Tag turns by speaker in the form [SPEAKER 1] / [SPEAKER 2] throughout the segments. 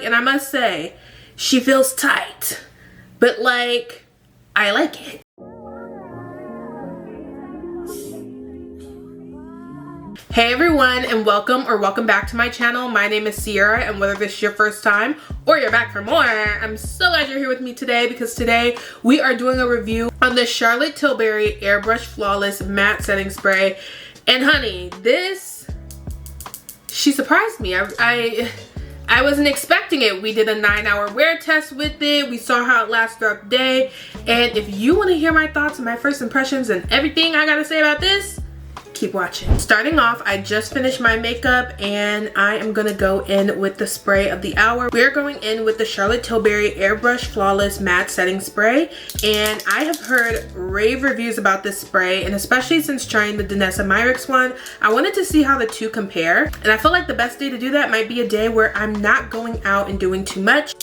[SPEAKER 1] And I must say, she feels tight, but like, I like it. Hey everyone, and welcome back to my channel. My name is Sierra, and whether this is your first time or you're back for more, I'm so glad you're here with me today, because today we are doing a review on the Charlotte Tilbury Airbrush Flawless Matte Setting Spray. And honey, she surprised me. I wasn't expecting it. We did a 9-hour wear test with it. We saw how it lasts throughout the day. And if you want to hear my thoughts and my first impressions and everything I gotta say about this, keep watching. Starting off, I just finished my makeup and I am gonna go in with the spray of the hour. We're going in with the Charlotte Tilbury Airbrush Flawless Matte Setting Spray, and I have heard rave reviews about this spray, and especially since trying the Danessa Myricks one, I wanted to see how the two compare. And I feel like the best day to do that might be a day where I'm not going out and doing too much.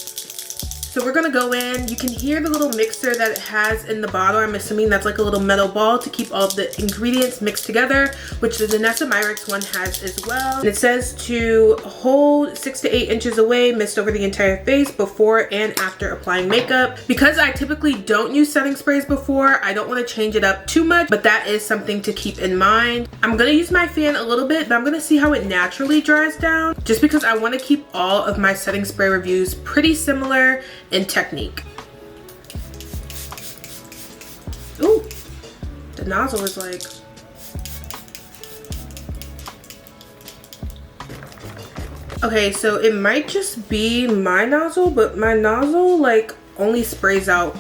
[SPEAKER 1] So we're gonna go in. You can hear the little mixer that it has in the bottle. I'm assuming that's like a little metal ball to keep all the ingredients mixed together, which the Danessa Myricks one has as well. And it says to hold 6 to 8 inches away, mist over the entire face before and after applying makeup. Because I typically don't use setting sprays before, I don't want to change it up too much, but that is something to keep in mind. I'm gonna use my fan a little bit, but I'm gonna see how it naturally dries down, just because I want to keep all of my setting spray reviews pretty similar in technique. Ooh, the nozzle is like, okay, so it might just be my nozzle, but my nozzle like only sprays out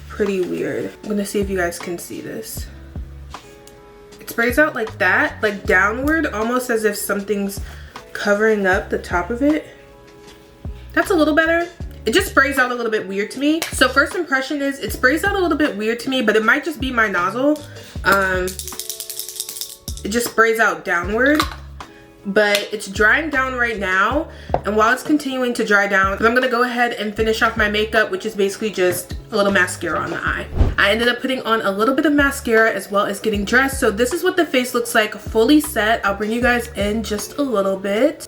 [SPEAKER 1] pretty weird. I'm gonna see if you guys can see this. It sprays out like that, like downward, almost as if something's covering up the top of it. That's a little better. It just sprays out a little bit weird to me. So first impression is it sprays out a little bit weird to me, but it might just be my nozzle. It just sprays out downward, but it's drying down right now. And while it's continuing to dry down, I'm gonna go ahead and finish off my makeup, which is basically just a little mascara on the eye. I ended up putting on a little bit of mascara as well as getting dressed. So this is what the face looks like fully set. I'll bring you guys in just a little bit.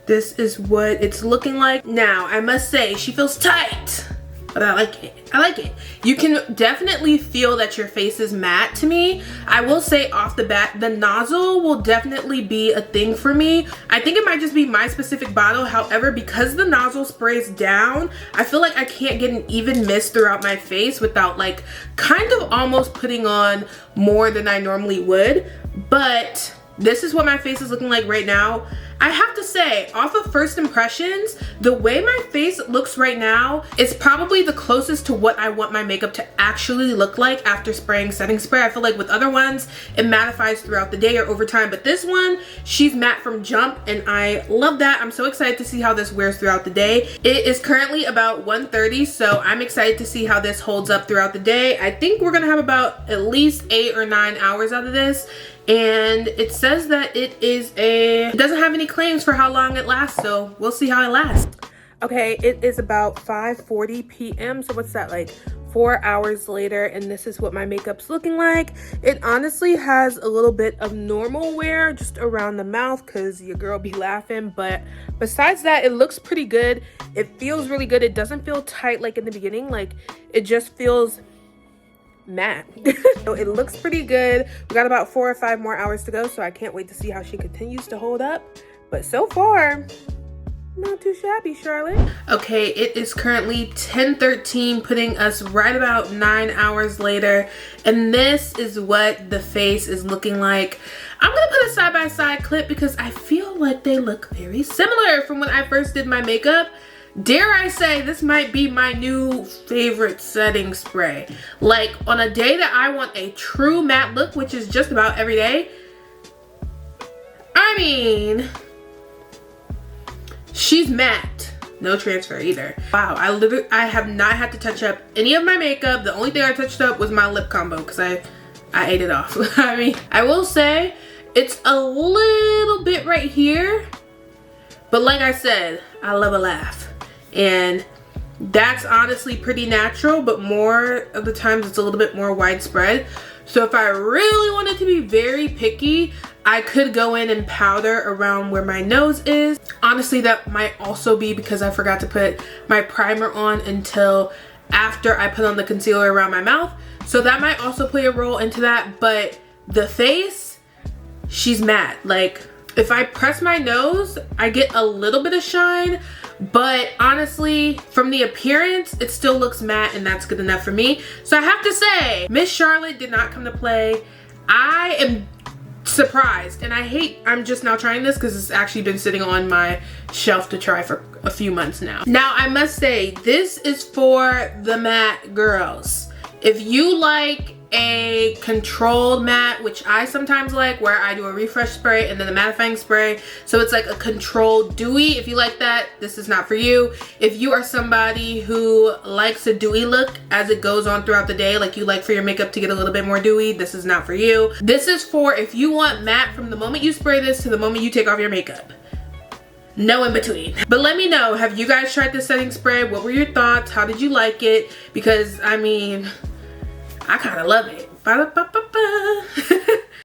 [SPEAKER 1] This is what it's looking like. Now, I must say, she feels tight, but I like it. I like it. You can definitely feel that your face is matte to me. I will say off the bat, the nozzle will definitely be a thing for me. I think it might just be my specific bottle. However, because the nozzle sprays down, I feel like I can't get an even mist throughout my face without like kind of almost putting on more than I normally would. But this is what my face is looking like right now. I have to say, off of first impressions, the way my face looks right now is probably the closest to what I want my makeup to actually look like after spraying setting spray. I feel like with other ones, it mattifies throughout the day or over time, but this one, she's matte from jump, and I love that. I'm so excited to see how this wears throughout the day. It is currently about 1:30, so I'm excited to see how this holds up throughout the day. I think we're gonna have about at least 8 or 9 hours out of this. And it says that it doesn't have any claims for how long it lasts, so we'll see how it lasts. Okay, it is about 5:40 p.m. So what's that, like 4 hours later, and this is what my makeup's looking like. It honestly has a little bit of normal wear just around the mouth because your girl be laughing, but besides that, it looks pretty good. It feels really good. It doesn't feel tight like in the beginning. Like, it just feels matte. So it looks pretty good. We got about 4 or 5 more hours to go, so I can't wait to see how she continues to hold up. But so far, not too shabby, Charlotte. Okay, it is currently 10:13, putting us right about 9 hours later, and this is what the face is looking like. I'm gonna put a side-by-side clip because I feel like they look very similar from when I first did my makeup. Dare I say, this might be my new favorite setting spray. Like, on a day that I want a true matte look, which is just about every day, I mean, she's matte. No transfer either. Wow, I have not had to touch up any of my makeup. The only thing I touched up was my lip combo because I ate it off. I mean, I will say, it's a little bit right here, but like I said, I love a laugh. And that's honestly pretty natural, but more of the times it's a little bit more widespread. So if I really wanted to be very picky, I could go in and powder around where my nose is. Honestly, that might also be because I forgot to put my primer on until after I put on the concealer around my mouth. So that might also play a role into that. But the face, she's matte. Like, if I press my nose, I get a little bit of shine. But honestly, from the appearance, it still looks matte, and that's good enough for me. So I have to say, Miss Charlotte did not come to play. I am surprised, and I'm just now trying this because it's actually been sitting on my shelf to try for a few months now. Now, I must say, this is for the matte girls. If you like a controlled matte, which I sometimes like, where I do a refresh spray and then the mattifying spray, so it's like a controlled dewy. If you like that, this is not for you. If you are somebody who likes a dewy look as it goes on throughout the day, like you like for your makeup to get a little bit more dewy, this is not for you. This is for if you want matte from the moment you spray this to the moment you take off your makeup. No in between. But let me know, have you guys tried this setting spray? What were your thoughts? How did you like it? Because I mean, I kind of love it. Ba-da-ba-ba-ba.